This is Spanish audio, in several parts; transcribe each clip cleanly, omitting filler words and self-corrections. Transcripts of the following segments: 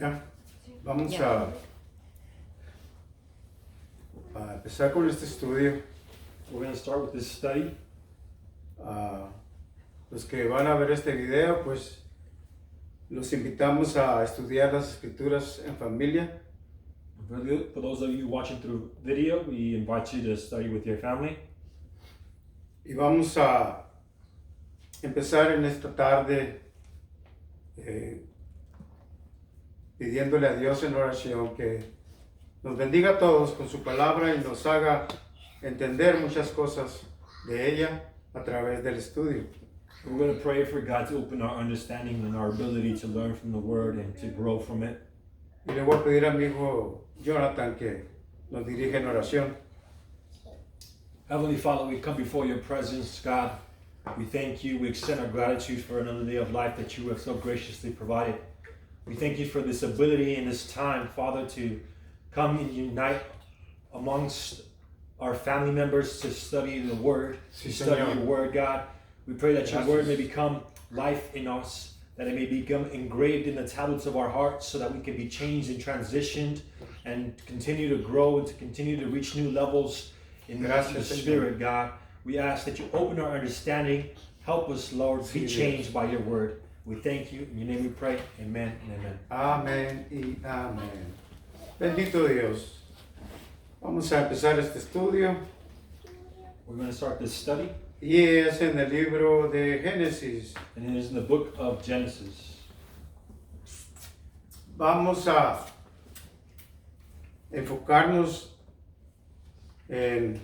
Ya, vamos Ya. a empezar con este estudio. We're going to start with this study. Los que van a ver este video, pues los invitamos a estudiar las escrituras en familia. For those of you watching through video, we invite you to study with your family. Y vamos a empezar en esta tarde pidiéndole a Dios en oración que nos bendiga a todos con su palabra y nos haga entender muchas cosas de ella a través del estudio. We're going to pray for God to open our understanding and our ability to learn from the Word and to grow from it. Y le voy a pedir a mi hijo Jonathan que nos dirija en oración. Heavenly Father, we come before your presence, God. We thank you. We extend our gratitude for another day of life that you have so graciously provided. We thank you for this ability and this time, Father, to come and unite amongst our family members to study the Word, to study Señor. your Word, God. We pray that your Gracias. Word may become life in us, that it may become engraved in the tablets of our hearts so that we can be changed and transitioned and continue to grow and to continue to reach new levels in the Gracias, Spirit, God. We ask that you open our understanding. Help us, Lord, be Sí, changed by your Word. We thank you. In your name we pray. Amen and amen. Amén y amén. Bendito Dios. Vamos a empezar este estudio We're going to start this study, y es en el libro de Génesis. and it is in the book of Genesis. Vamos a enfocarnos en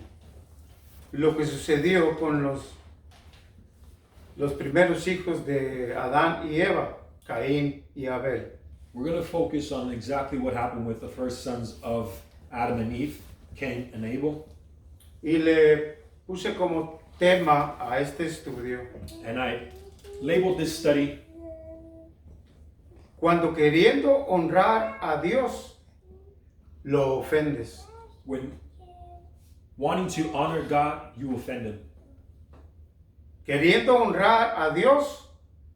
lo que sucedió con los primeros hijos de Adán y Eva, Caín y Abel. We're going to focus on exactly what happened with the first sons of Adam and Eve, Cain and Abel. Y le puse como tema a este estudio: And I labeled this study, cuando queriendo honrar a Dios, lo ofendes. When wanting to honor God, you offend him. Queriendo honrar a Dios,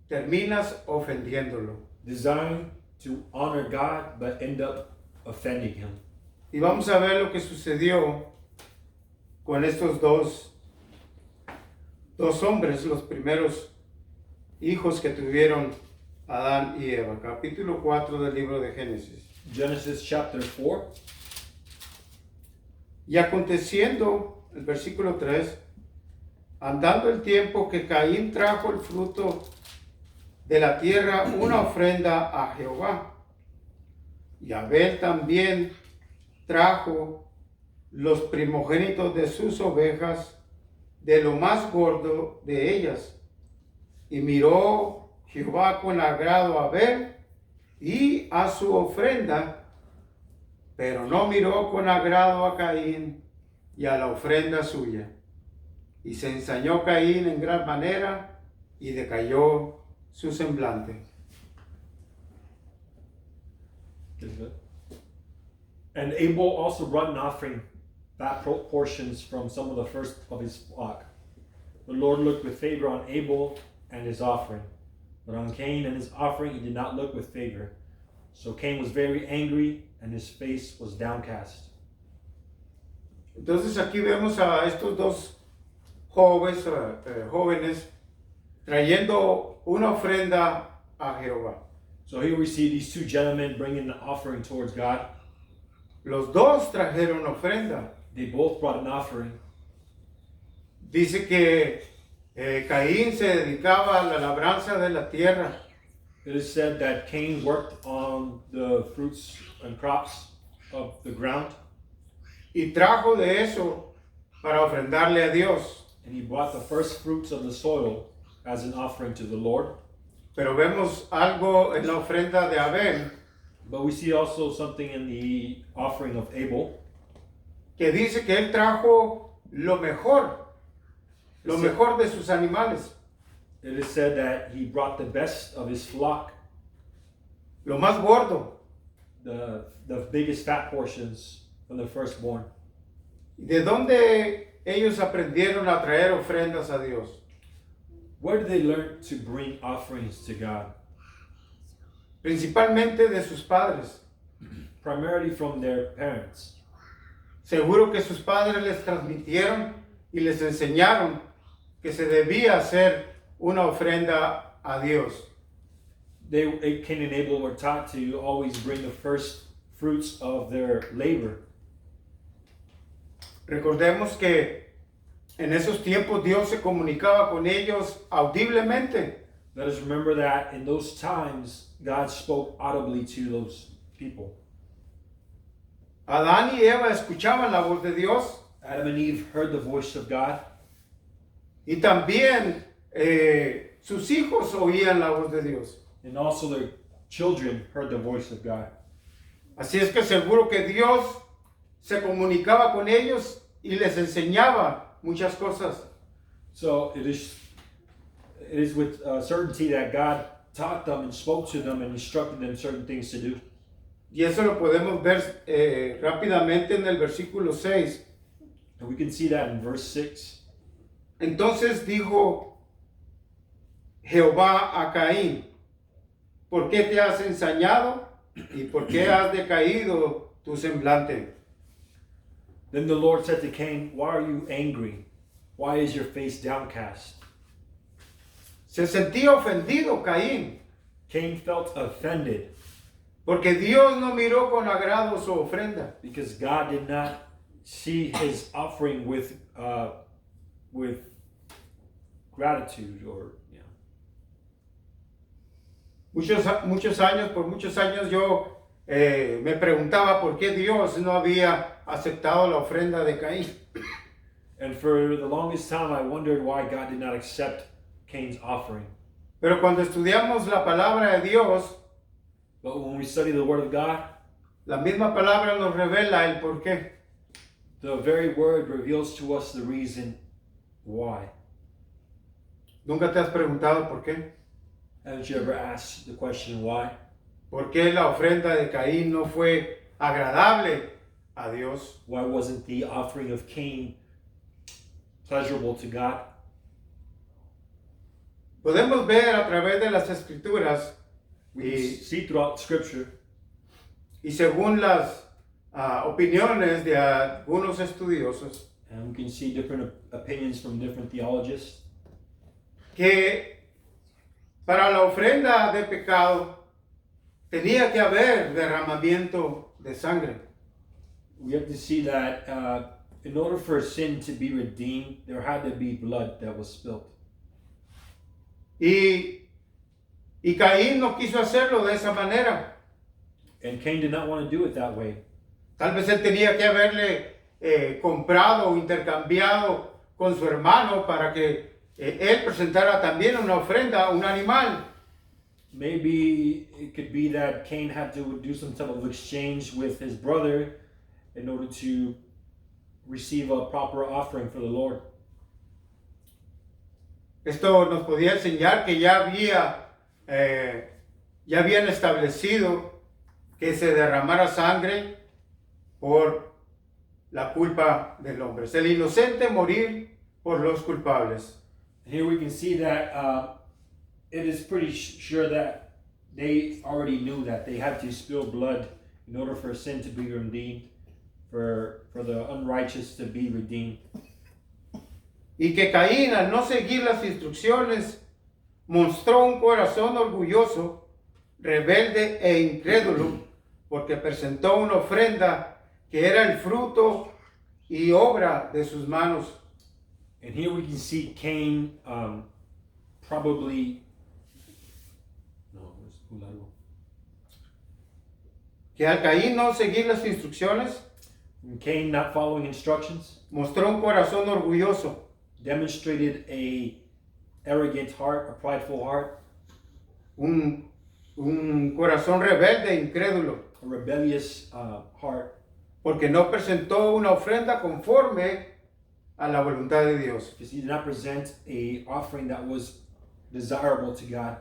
terminas ofendiéndolo. Desiring to honor God, but end up offending him. Y vamos a ver lo que sucedió con estos dos hombres, los primeros hijos que tuvieron Adán y Eva. Capítulo 4 del libro de Génesis. Genesis chapter 4. Y aconteciendo, el versículo 3, andando el tiempo que Caín trajo el fruto de la tierra, una ofrenda a Jehová. Y Abel también trajo los primogénitos de sus ovejas, de lo más gordo de ellas. Y miró Jehová con agrado a Abel y a su ofrenda, pero no miró con agrado a Caín y a la ofrenda suya. Y se ensañó Caín en gran manera y decayó su semblante. And Abel also brought an offering, fat portions from some of the first of his flock. The Lord looked with favor on Abel and his offering, but on Cain and his offering he did not look with favor. So Cain was very angry and his face was downcast. Entonces aquí vemos a estos dos jóvenes trayendo una ofrenda a Jehová. So here we see these two gentlemen bringing an offering towards God. Los dos trajeron ofrenda. They both brought an offering. Dice que Caín se dedicaba a la labranza de la tierra. It is said that Cain worked on the fruits and crops of the ground, Y trajo de eso para ofrendarle a Dios. and he brought the first fruits of the soil as an offering to the Lord. Pero vemos algo en la ofrenda de Abel But we see also something in the offering of Abel, que dice que él trajo lo mejor de sus animales, it is said that he brought the best of his flock, lo más gordo. the biggest fat portions from the firstborn. ¿De dónde ellos aprendieron a traer ofrendas a Dios? Where did they learn to bring offerings to God? principalmente de sus padres. primarily from their parents. Seguro que sus padres les transmitieron y les enseñaron que se debía hacer una ofrenda a Dios. Cain and Abel were taught to always bring the first fruits of their labor. Recordemos que en esos tiempos Dios se comunicaba con ellos audiblemente. Let us remember that in those times, God spoke audibly to those people. Adán y Eva escuchaban la voz de Dios Adam and Eve heard the voice of God, y también sus hijos oían la voz de Dios. and also their children heard the voice of God. Así es que seguro que Dios se comunicaba con ellos y les enseñaba muchas cosas. So it is with certainty that God taught them and spoke to them and instructed them certain things to do. Y eso lo podemos ver rápidamente en el versículo 6. And we can see that in verse 6. Entonces dijo Jehová a Caín: ¿por qué te has ensañado y por qué has decaído tu semblante? Then the Lord said to Cain, "Why are you angry? Why is your face downcast?" Se sentía ofendido Caín, Cain felt offended porque Dios no miró con agrado su ofrenda. because God did not see his offering with gratitude, or Por muchos años yo me preguntaba por qué Dios no había aceptado la ofrenda de Caín. And for the longest time I wondered why God did not accept Cain's offering. Pero cuando estudiamos la palabra de Dios, But when we study the Word of God, la misma palabra nos revela el por qué. the very Word reveals to us the reason why. ¿Nunca te has preguntado por qué? Haven't you ever asked the question why? ¿Por qué la ofrenda de Caín no fue agradable a Dios? Why wasn't the offering of Cain pleasurable to God? Podemos ver a través de las escrituras We can y, see throughout Scripture, y según las opiniones de algunos estudiosos, and we can see different opinions from different theologians, que para la ofrenda de pecado tenía que haber derramamiento de sangre. we have to see that in order for sin to be redeemed, there had to be blood that was spilled. Y Caín no quiso hacerlo de esa manera. And Cain did not want to do it that way. Tal vez él tenía que haberle comprado o intercambiado con su hermano para que él presentara también una ofrenda, un animal. Maybe it could be that Cain had to do some type of exchange with his brother in order to receive a proper offering for the Lord. Esto nos podía enseñar que ya habían establecido que se derramara sangre por la culpa del hombre. Es el inocente morir por los culpables. Here we can see that it is pretty sure that they already knew that they had to spill blood in order for sin to be redeemed, for the unrighteous to be redeemed. Y que Caín, al no seguir las instrucciones, mostró un corazón orgulloso, rebelde e incrédulo, porque presentó una ofrenda que era el fruto y obra de sus manos. And here we can see Cain Que al Caín no seguir las instrucciones, Cain not following instructions, mostró un corazón orgulloso, demonstrated a arrogant heart, a prideful heart, un corazón rebelde e incrédulo, a rebellious heart, porque no presentó una ofrenda conforme a la voluntad de Dios. because he did not present a offering that was desirable to God.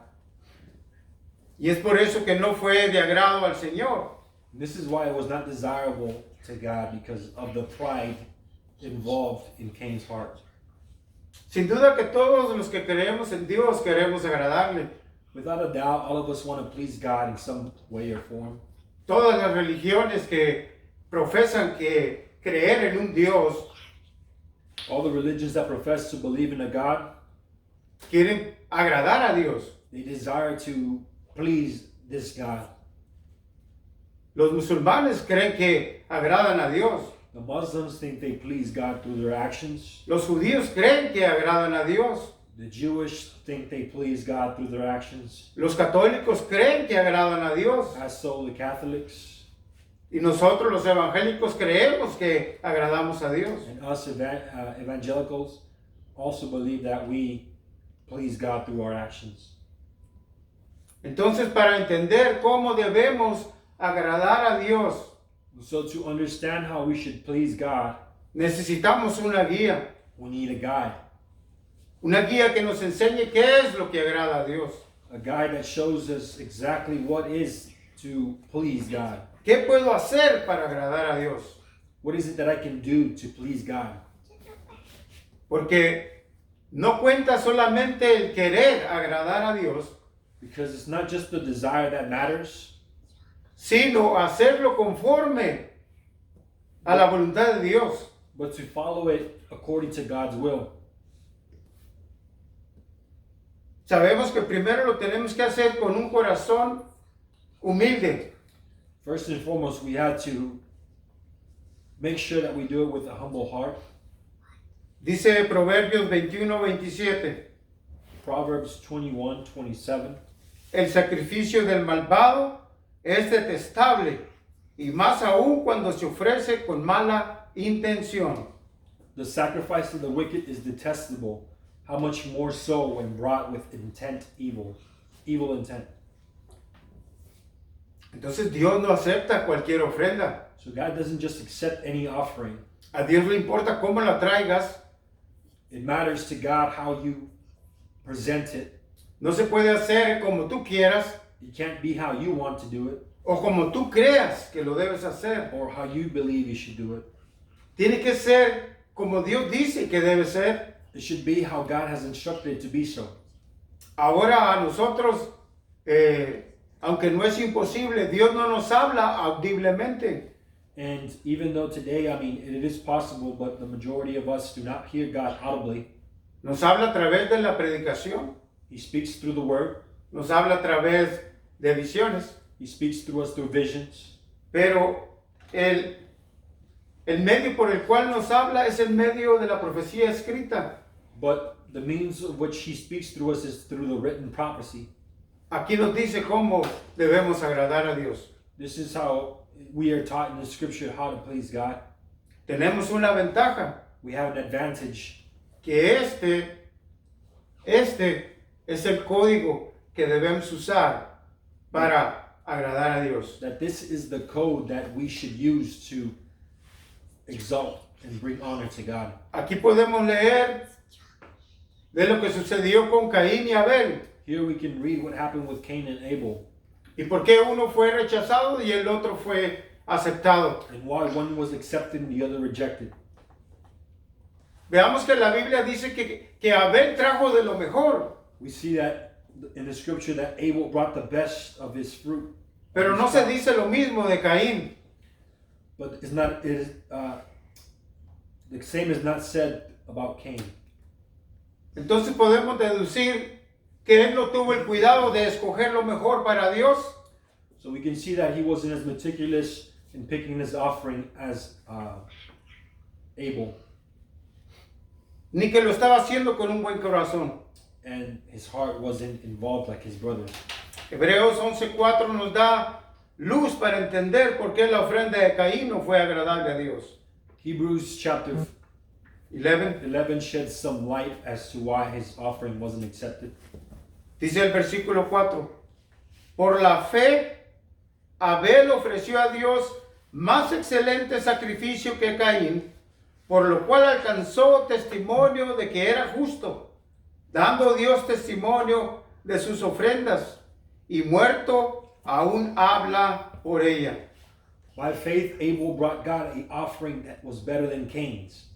Y es por eso que no fue de agrado al Señor. This is why it was not desirable to God, because of the pride involved in Cain's heart. Sin duda que todos los que creemos en Dios queremos agradarle. Without a doubt, all of us want to please God in some way or form. Todas las religiones que profesan que creer en un Dios All the religions that profess to believe in a God, quieren agradar a Dios. they desire to please this God. Los musulmanes creen que agradan a Dios. The Muslims think they please God through their actions. Los judíos creen que agradan a Dios. The Jewish think they please God through their actions. Los católicos creen que agradan a Dios. As so the Catholics. Y nosotros los evangélicos creemos que agradamos a Dios. And us evangelicals also believe that we please God through our actions. Entonces, para entender cómo debemos agradar a Dios, So to understand how we should please God, necesitamos una guía. we need a guide. Una guía que nos enseñe qué es lo que agrada a Dios. A guide that shows us exactly what is to please God. ¿Qué puedo hacer para agradar a Dios? What is it that I can do to please God? Porque no cuenta solamente el querer agradar a Dios, Because it's not just the desire that matters, sino hacerlo conforme a la voluntad de Dios. but to follow it according to God's will. Sabemos que primero lo tenemos que hacer con un corazón humilde. First and foremost, we have to make sure that we do it with a humble heart. Dice Proverbios 21:27, Proverbs 21:27. el sacrificio del malvado es detestable, y más aún cuando se ofrece con mala intención. The sacrifice of the wicked is detestable. How much more so when brought with evil intent. Entonces Dios no acepta cualquier ofrenda. So God doesn't just accept any offering. A Dios le importa cómo la traigas. It matters to God how you present it. No se puede hacer como tú quieras It can't be how you want to do it o como tú creas que lo debes hacer. or how you believe you should do it. Tiene que ser como Dios dice que debe ser. It should be how God has instructed it to be so. Ahora a nosotros, aunque no es imposible, Dios no nos habla audiblemente. And even though today, it is possible, but the majority of us do not hear God audibly. Nos habla a través de la predicación. He speaks through the word. Nos habla a través de visiones. He speaks through us through visions. Pero el medio por el cual nos habla es el medio de la profecía escrita. But the means of which he speaks through us is through the written prophecy. Aquí nos dice cómo debemos agradar a Dios. This is how we are taught in the scripture how to please God. Tenemos una ventaja, We have an advantage. que este es el código que debemos usar para agradar a Dios. That this is the code that we should use to exalt and bring honor to God. Aquí podemos leer de lo que sucedió con Caín y Abel. Here we can read what happened with Cain and Abel, Y por qué uno fue rechazado y el otro fue aceptado. and why one was accepted and the other rejected. Veamos que la Biblia dice que Abel trajo de lo mejor, We see that in the scripture that Abel brought the best of his fruit. pero no se dice lo mismo de Caín. But it's not. It is the same is not said about Cain. Entonces podemos deducir que él no tuvo el cuidado de escoger lo mejor para Dios, So we can see that he wasn't as meticulous in picking his offering as Abel, ni que lo estaba haciendo con un buen corazón. and his heart wasn't involved like his brothers. Hebreos 11:4 nos da luz para entender por qué la ofrenda de Caín no fue agradable a Dios. Hebrews chapter 11, 11 sheds some light as to why his offering wasn't accepted. dice el versículo 4, por la fe Abel ofreció a Dios más excelente sacrificio que Caín, por lo cual alcanzó testimonio de que era justo, dando Dios testimonio de sus ofrendas, y muerto aún habla por ella. By faith, Abel brought God an offering that was better than Cain's.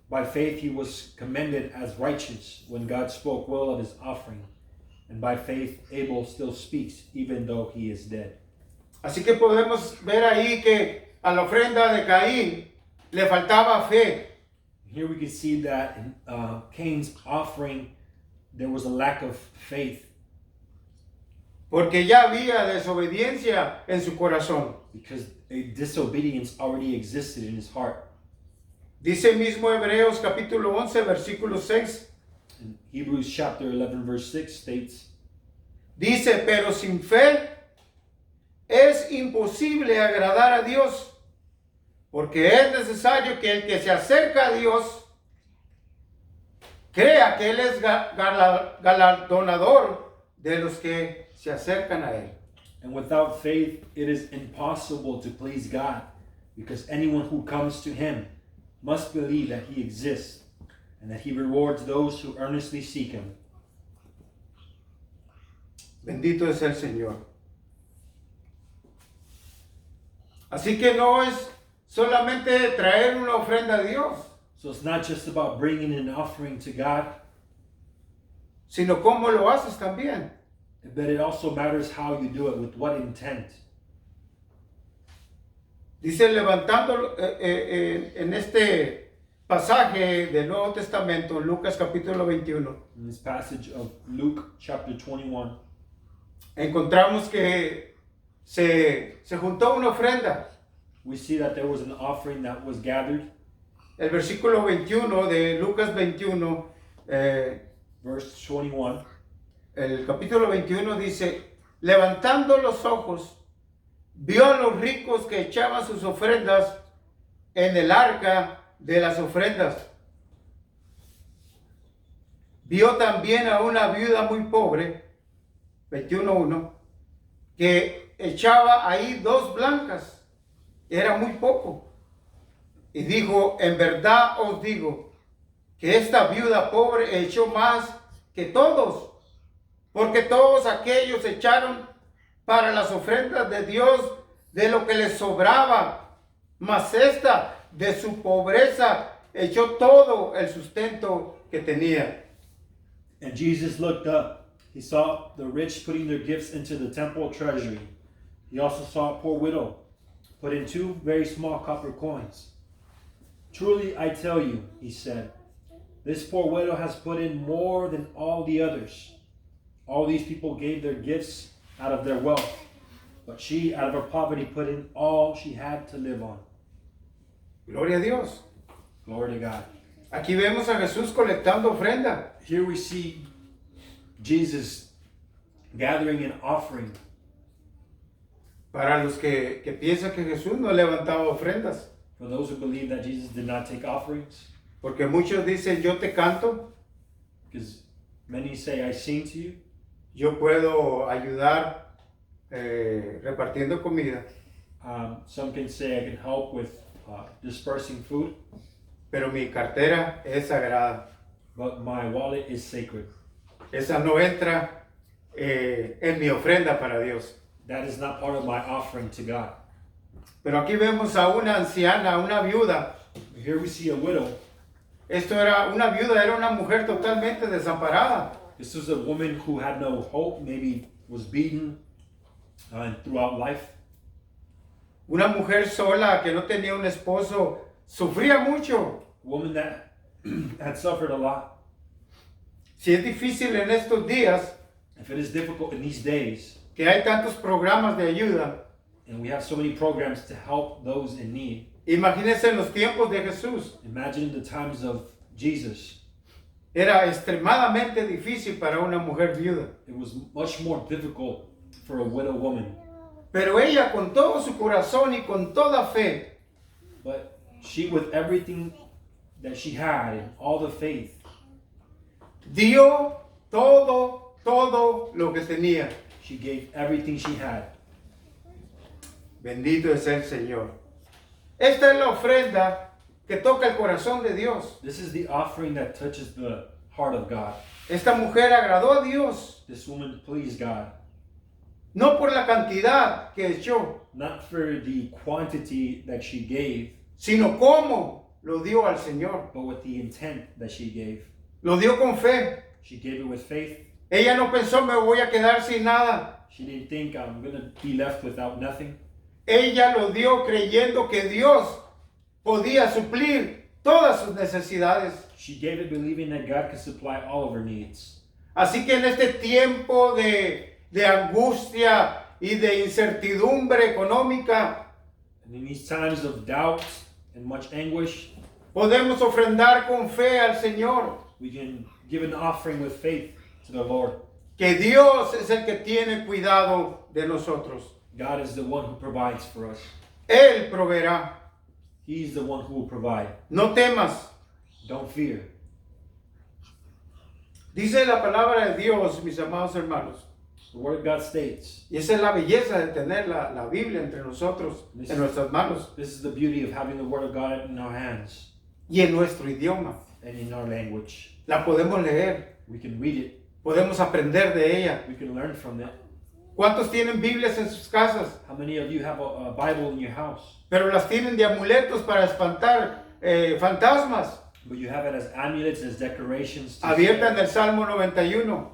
By faith, he was commended as righteous when God spoke well of his offering. And by faith, Abel still speaks, even though he is dead. Así que podemos ver ahí que a la ofrenda de Caín le faltaba fe. Here we can see that in Cain's offering, there was a lack of faith Porque ya había desobediencia en su corazón. because a disobedience already existed in his heart. Dice mismo Hebreos capítulo 11, versículo 6. In Hebrews chapter 11, verse 6 states, Dice, pero sin fe es imposible agradar a Dios, porque es necesario que el que se acerca a Dios crea que Él es galardonador de los que se acercan a Él. and without faith, it is impossible to please God, because anyone who comes to him must believe that he exists and that he rewards those who earnestly seek him. Bendito es el Señor. Así que no es solamente traer una ofrenda a Dios, So it's not just about bringing an offering to God, sino cómo lo haces también. but it also matters how you do it, with what intent. Dice levantando en este pasaje del Nuevo Testamento, Lucas capítulo 21, In this passage of Luke chapter 21, encontramos que se juntó una ofrenda. we see that there was an offering that was gathered. El versículo 21 de Lucas 21, Verse 21, el capítulo 21 dice, levantando los ojos, vio a los ricos que echaban sus ofrendas en el arca de las ofrendas. Vio también a una viuda muy pobre, 21:1, que echaba ahí 2 blancas, era muy poco. Y dijo, en verdad os digo, que esta viuda pobre echó más que todos, porque todos aquellos echaron para las ofrendas de Dios de lo que les sobraba, mas esta de su pobreza echó todo el sustento que tenía. and Jesus looked up. He saw the rich putting their gifts into the temple treasury. He also saw a poor widow put in 2 very small copper coins. Truly I tell you, he said, this poor widow has put in more than all the others. All these people gave their gifts out of their wealth, but she, out of her poverty, put in all she had to live on. Gloria a Dios. Glory to God. Aquí vemos a Jesús colectando ofrenda. Here we see Jesus gathering an offering. Para los que piensan que Jesús no levantaba ofrendas. For those who believe that Jesus did not take offerings, Porque muchos dicen, yo te canto, because many say, I sing to you, yo puedo ayudar repartiendo comida. some can say I can help with dispersing food, Pero mi cartera es sagrada. but my wallet is sacred. Esa no entra en mi ofrenda para Dios. That is not part of my offering to God. Pero aquí vemos a una anciana, una viuda. Here we see a widow. Esto era una viuda, era una mujer totalmente desamparada. This was a woman who had no hope, maybe was beaten throughout life. Una mujer sola que no tenía un esposo, sufría mucho. A woman that had suffered a lot. Si es difícil en estos días, If it is difficult in these days, que hay tantos programas de ayuda, and we have so many programs to help those in need, imagínense en los tiempos de Jesús. imagine the times of Jesus. Era extremadamente difícil para una mujer viuda. It was much more difficult for a widow woman. Pero ella con todo su corazón y con toda fe, But she, with everything that she had and all the faith, dio todo lo que tenía. she gave everything she had. Bendito es el Señor. Esta es la ofrenda que toca el corazón de Dios. This is the offering that touches the heart of God. Esta mujer agradó a Dios, This woman pleased God, no por la cantidad que echó, not for the quantity that she gave, sino cómo lo dio al Señor. but with the intent that she gave. Lo dio con fe. She gave it with faith. Ella no pensó, me voy a quedar sin nada. She didn't think I'm going to be left without nothing. Ella lo dio creyendo que Dios podía suplir todas sus necesidades. She gave it believing that God could supply all of her needs. Así que en este tiempo de angustia y de incertidumbre económica, And in these times of doubt and much anguish, podemos ofrendar con fe al Señor. we can give an offering with faith to the Lord. Que Dios es el que tiene cuidado de nosotros. God is the one who provides for us. Él proveerá. He's the one who will provide. No temas. Don't fear. Dice la palabra de Dios, mis amados hermanos. The Word of God states, Y esa es la belleza de tener la Biblia entre nosotros, en nuestras manos this is the beauty of having the Word of God in our hands y en nuestro idioma. and in our language. La podemos leer, We can read it. podemos aprender de ella. We can learn from it. ¿Cuántos tienen Biblias en sus casas? How many of you have a Bible in your house? Pero las tienen de amuletos para espantar fantasmas. But you have it as amulets, as decorations. Abierta en el Salmo 91.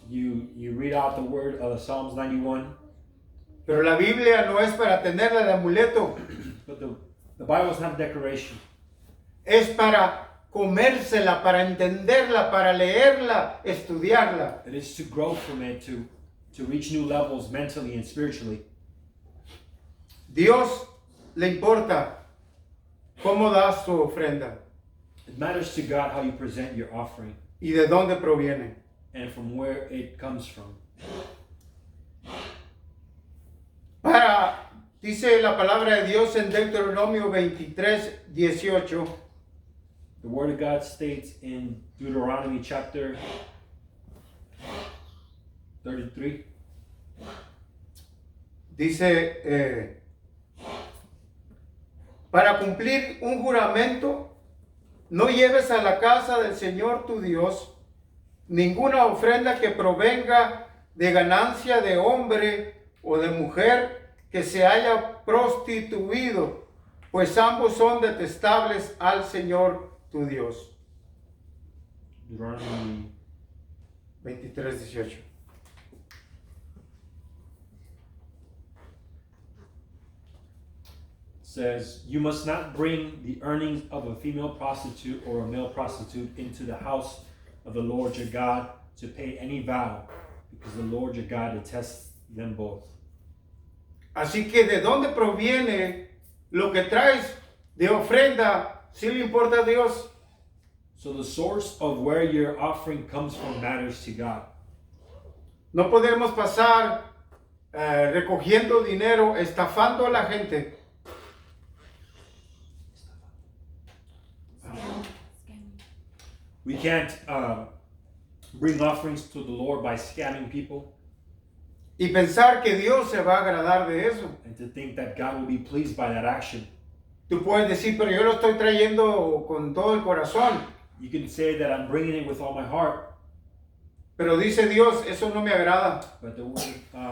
You read out the word of Psalms 91. Pero la Biblia no es para tenerla de amuleto. But the Bible is not decoration. Es para comérsela, para entenderla, para leerla, estudiarla. It is to grow from it, to reach new levels mentally and spiritually. Dios le importa cómo das tu ofrenda It matters to God how you present your offering y de dónde proviene. and from where it comes from. Dice la palabra de Dios en Deuteronomio 23:18. The Word of God states in Deuteronomy chapter 33. Dice, para cumplir un juramento, no lleves a la casa del Señor tu Dios ninguna ofrenda que provenga de ganancia de hombre o de mujer que se haya prostituido, pues ambos son detestables al Señor tu Dios. Deuteronomy 23:18. says, you must not bring the earnings of a female prostitute or a male prostitute into the house of the Lord your God to pay any vow, because the Lord your God detests them both. Así que de dónde proviene lo que traes de ofrenda, si le importa a Dios. So the source of where your offering comes from matters to God. No podemos pasar recogiendo dinero, estafando a la gente. We can't bring offerings to the Lord by scamming people Y pensar que Dios se va a agradar de eso. and to think that God will be pleased by that action. Tú puedes decir, pero yo lo estoy trayendo con todo el corazón. You can say that I'm bringing it with all my heart, Pero dice Dios, eso no me agrada. but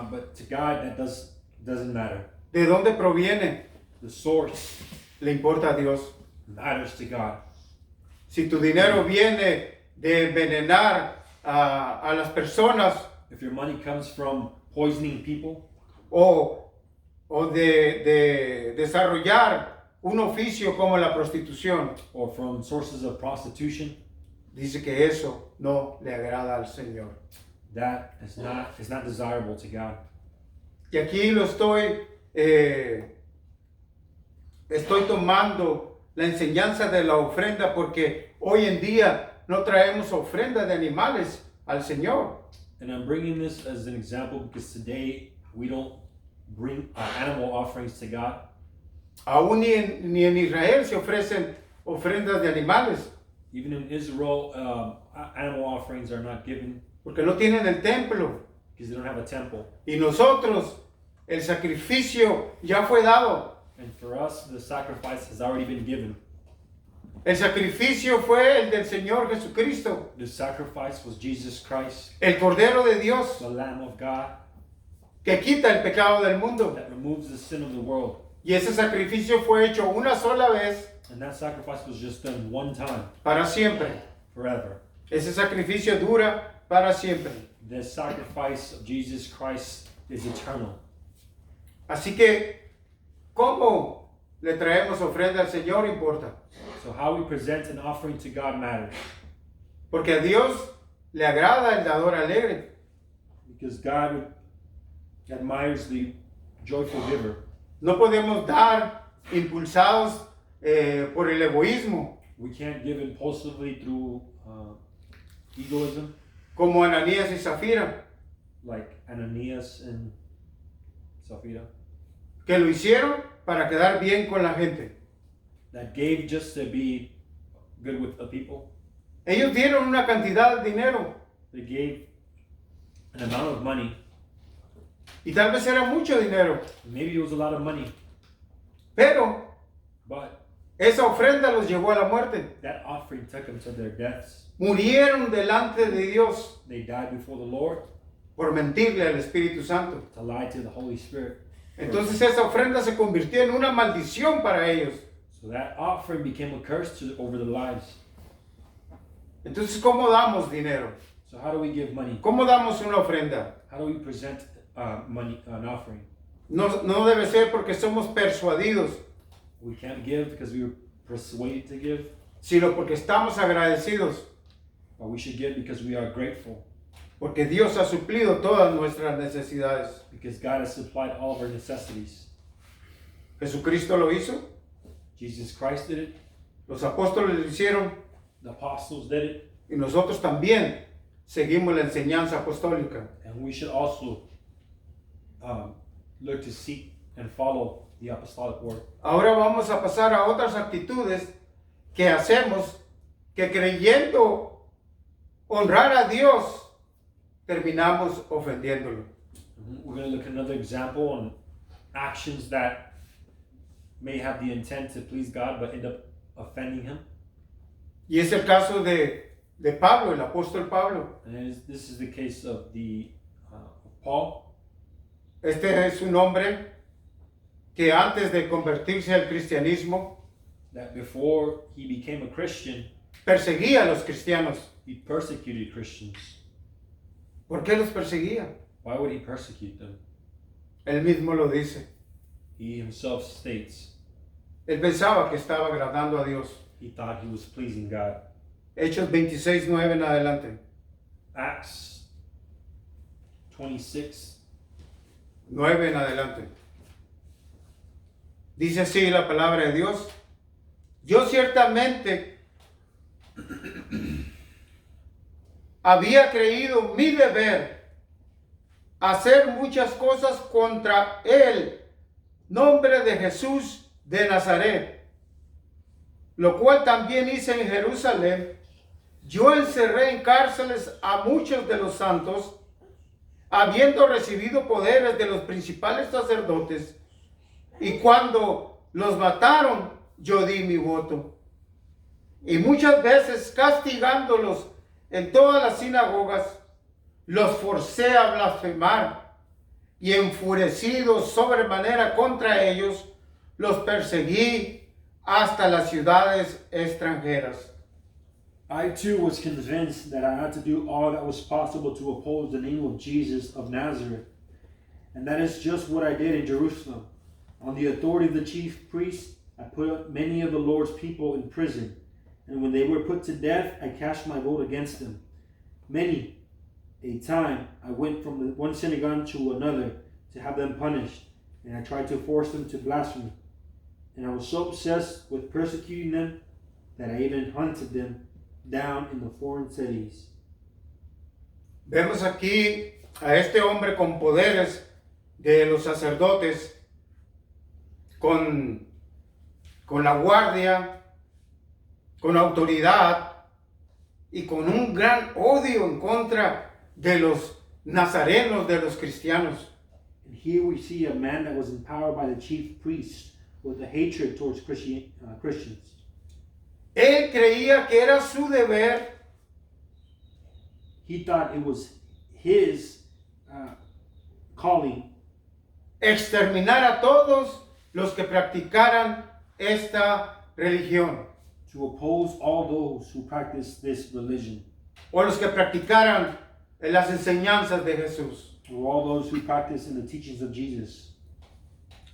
but to God that doesn't matter. ¿De dónde proviene? The source Le importa a Dios. matters to God. Si tu dinero viene de envenenar a las personas If your money comes from poisoning people o de desarrollar un oficio como la prostitución, or from sources of prostitution, dice que eso no le agrada al Señor. that is not desirable to God. Y aquí lo estoy tomando la enseñanza de la ofrenda porque hoy en día no traemos ofrenda de animales al Señor. And I'm bringing this as an example because today we don't bring animal offerings to God. Aún ni en Israel se ofrecen ofrendas de animales Even in Israel, animal offerings are not given porque no tienen el templo. because they don't have a temple. Y nosotros, el sacrificio ya fue dado. And for us, the sacrifice has already been given. El sacrificio fue el del Señor Jesucristo, The sacrifice was Jesus Christ, el Cordero de Dios, the Lamb of God, que quita el pecado del mundo. that removes the sin of the world. Y ese sacrificio fue hecho una sola vez And that sacrifice was just done one time, para siempre. forever. Ese sacrificio dura para siempre. the sacrifice of Jesus Christ is eternal. Así que, ¿cómo le traemos ofrenda al Señor? Importa. So how we present an offering to God matters. Porque a Dios le agrada el dador alegre. Because God admires the joyful giver. No podemos dar impulsados por el egoísmo, We can't give impulsively through egoism, como Ananías y Zafira, like Ananias and Sapphira, que lo hicieron para quedar bien con la gente. that gave just to be good with the people. Ellos dieron una cantidad de dinero They gave an amount of money. y tal vez era mucho dinero, Maybe it was a lot of money, pero but esa ofrenda los llevó a la muerte. that offering took them to their deaths. Murieron delante de Dios They died before the Lord por mentirle al Espíritu Santo. to lie to the Holy Spirit. Entonces esa ofrenda se convirtió en una maldición para ellos. So that offering became a curse over their lives. Entonces, ¿cómo damos dinero? So how do we give money? ¿Cómo damos una ofrenda? How do we present money, an offering? No debe ser porque somos persuadidos, We can't give because we were persuaded to give, sino porque estamos agradecidos, but we should give because we are grateful, porque Dios ha suplido todas nuestras necesidades. because God has supplied all of our necessities. Jesucristo lo hizo, Jesus Christ did it, los apóstoles lo hicieron the apostles did it, y nosotros también seguimos la enseñanza apostólica. and we should also look to seek and follow the apostolic word. Ahora vamos a pasar a otras actitudes que hacemos que creyendo honrar a Dios terminamos ofendiéndolo. We're going to look at another example on actions that may have the intent to please God but end up offending Him. Y es el caso de Pablo, el apóstol Pablo. And this is the case of Paul. Este es un hombre que antes de convertirse al cristianismo That before he became a Christian, perseguía a los cristianos. he persecuted Christians. ¿Por qué los perseguía? Why would he persecute them? Él mismo lo dice. He himself states Él pensaba que estaba agradando a Dios. he thought he was pleasing God. Hechos 26:9 en adelante. Acts 26, 9 en adelante. Dice así la palabra de Dios. Yo ciertamente había creído mi deber hacer muchas cosas contra el nombre de Jesús de Nazaret, lo cual también hice en Jerusalén. Yo encerré en cárceles a muchos de los santos, habiendo recibido poderes de los principales sacerdotes, y cuando los mataron, yo di mi voto. Y muchas veces castigándolos en todas las sinagogas, los forcé a blasfemar, y enfurecidos sobremanera contra ellos, los perseguí hasta las ciudades extranjeras. I too was convinced that I had to do all that was possible to oppose the name of Jesus of Nazareth. And that is just what I did in Jerusalem. On the authority of the chief priests, I put many of the Lord's people in prison. And when they were put to death, I cast my vote against them. Many a time I went from the one synagogue to another to have them punished. And I tried to force them to blaspheme. And I was so obsessed with persecuting them that I even hunted them down in the foreign cities. Vemos aquí a este hombre con poderes de los sacerdotes, con la guardia, con autoridad y con un gran odio en contra de los nazarenos, de los cristianos. And here we see a man that was empowered by the chief priest with a hatred towards Christians. Él creía que era su deber He thought it was his calling exterminar a todos los que practicaran esta religión, to oppose all those who practice this religion, o los que practicaran en las enseñanzas de Jesús. were all those who practiced in the teachings of Jesus.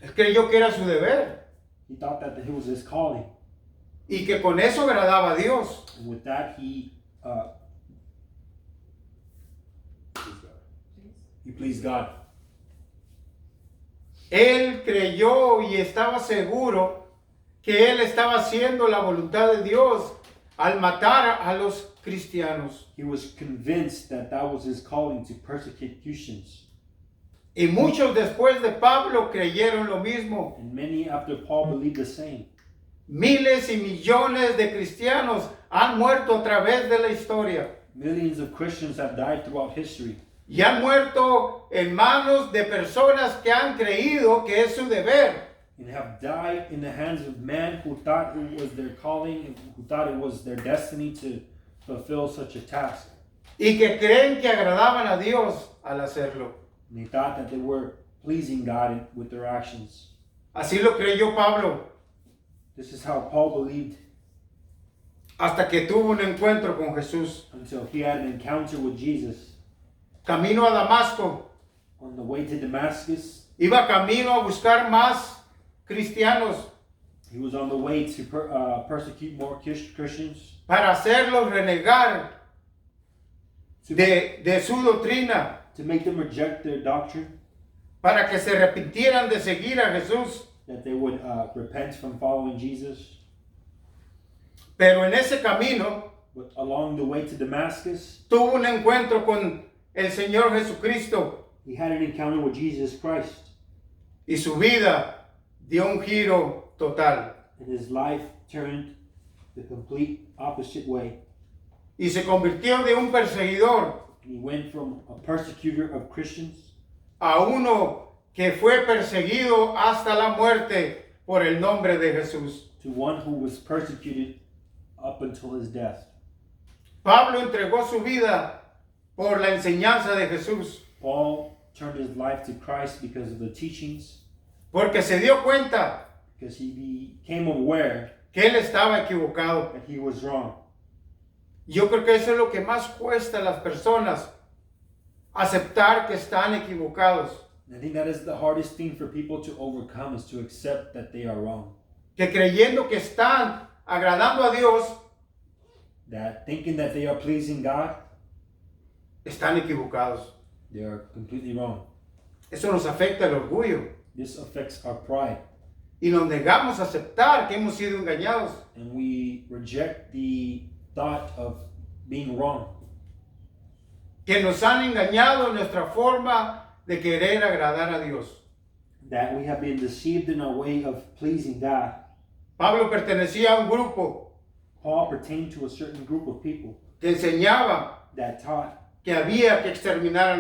Él creyó que era su deber He thought that it was his calling, y que con eso agradaba a Dios. and with that he pleased God. Él creyó y estaba seguro que él estaba haciendo la voluntad de Dios al matar a los cristianos. He was convinced that that was his calling, to persecute Christians. Y muchos después de Pablo creyeron lo mismo. And many after Paul believed the same. Miles y millones de cristianos han muerto a través de la historia. Millions of Christians have died throughout history. Y han muerto en manos de personas que han creído que es su deber. And have died in the hands of men who thought it was their calling and who thought it was their destiny to fulfill such a task. Y que creen que agradaban a Dios al hacerlo. And they thought that they were pleasing God with their actions. Así lo creyó Pablo, This is how Paul believed hasta que tuvo un encuentro con Jesús. until he had an encounter with Jesus. Camino a Damasco, On the way to Damascus, iba camino a buscar más cristianos he was on the way to persecute more Christians, para hacerlos renegar to, de su doctrina, to make them reject their doctrine, para que se arrepintieran de seguir a Jesús. that they would repent from following Jesus. Pero en ese camino But along the way to Damascus, tuvo un encuentro con el Señor Jesucristo he had an encounter with Jesus Christ, y su vida dio un giro total and his life turned the complete opposite way. y se convirtió de un perseguidor And he went from a persecutor of Christians a uno que fue perseguido hasta la muerte por el nombre de Jesús. to one who was persecuted up until his death. Pablo entregó su vida por la enseñanza de Jesús, Paul turned his life to Christ because of the teachings, porque se dio cuenta because he became aware que él estaba equivocado. that he was wrong. Yo creo que eso es lo que más cuesta a las personas, aceptar que están equivocados, I think that is the hardest thing for people to overcome, is to accept that they are wrong. que creyendo que están agradando a Dios, That thinking that they are pleasing God, están equivocados. they are completely wrong. Eso nos afecta el orgullo This affects our pride, y nos negamos a aceptar que hemos sido engañados. and we reject the thought of being wrong, Que nos han engañado en nuestra forma de querer agradar a Dios. that we have been deceived in our way of pleasing God. Pablo pertenecía a un grupo Paul pertained to a certain group of people que enseñaba that taught que había que exterminar a